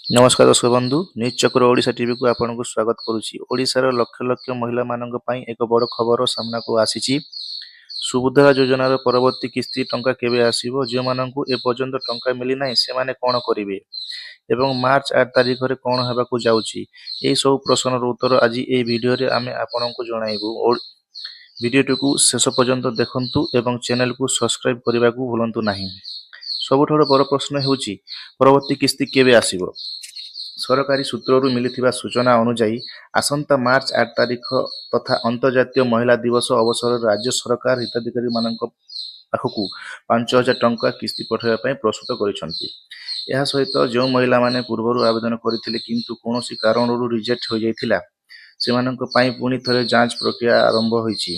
नमस्कार दर्शक बंधु न्यूज चक्र ओडिशा टीवी को आपको स्वागत करुच्ची। ओडिशार लक्ष लक्ष महिला मानक पई एक बड़ खबर सामना को आसीची। सुभद्रा योजनार परवर्ती किस्ती टंका केबे आसीबो, जे माननकु ए पर्यंत टंका मिली नाही से माने कोन करिवे एवं मार्च 8 तारिख रे कोन हेबाकु जाउची, ए सब प्रश्नर उत्तर आज ए वीडियो रे आमे आपनकु जणाइबु। वीडियो को शेष पर्यंत देखंतु एवं चैनल को सब्सक्राइब करने को भूलंतु नहीं। सबुठार बड़ प्रश्न हेउची परवर्ती किस्ती केबे आसीबो। सरकारी सूत्रରୁ ମିଳିଥିବା सूचना अनुଯାयी आसंता मार्च 8 तारिख तथा अंतर्जातीय महिला दिवस अवसर राज्य सरकार हिताधिकारी मानक पाखकु 5000 टंका किस्ती पठाइबा पई प्रस्तुत करिसंती। ଏହା ସହିତ ଯେଉଁ ମହିଳାମାନେ ପୂର୍ବରୁ ଆବେଦନ କରିଥିଲେ କିନ୍ତୁ କୌଣସି କାରଣରୁ ରିଜେକ୍ଟ ହୋଇଯାଇଥିଲା, ସେମାନଙ୍କ ପାଇଁ ପୁଣି ଥରେ ଯାଞ୍ଚ ପ୍ରକ୍ରିୟା ଆରମ୍ଭ ହୋଇଛି।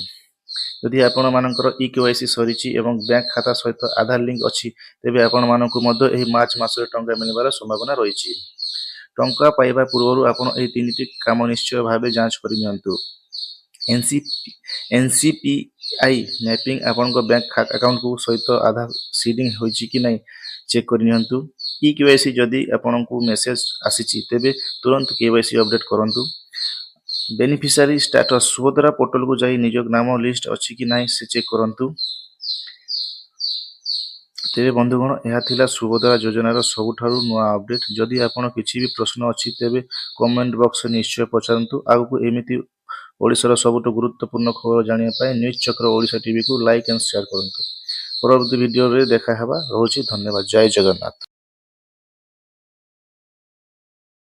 ଯଦି ଆପଣମାନଙ୍କର ଇକେୱାଇସି ସରିଛି ଏବଂ ବ୍ୟାଙ୍କ ଖାତା ସହିତ ଆଧାର ଲିଙ୍କ ଅଛି, ତେବେ ଆପଣମାନଙ୍କୁ ମଧ୍ୟ ଏହି ମାର୍ଚ୍ଚ ମାସରେ ଟଙ୍କା ମିଳିବାର ସମ୍ଭାବନା ରହିଛି। टंका पाइबा पूर्व आपण एही तीनटी काम निश्चय भावे जांच करि नियंतु। एनसीपीआई मैपिंग आपण बैंक अकाउंट को सहित आधार सीडिंग होइछि कि नहीं चेक करि नियंतु। केवाईसी जदि आपण को मेसेज आसीछि तेबे तुरंत केवाईसी अपडेट करंतु। बेनिफिशियरी स्टेटस सुभद्रा पोर्टल को जाई निज नाम लिस्ट अछि कि नहीं से चेक करंतु। तेरे बंधुगण यह थिला सुभद्रा योजनार सबुठारु नुआ अपडेट। जदि आपण किछि भी प्रश्न अछि तेबे कमेंट बॉक्स निश्चय पचारंतु। आगु एमिति ओडिशार सबुठ गुरुत्वपूर्ण खबर जानिया पाए न्यूज चक्र ओडिशा टीवी को लाइक एंड शेयर करंतु। परवर्ती वीडियो रे देखा हेबा। रहूछि धन्यवाद। जय जगन्नाथ।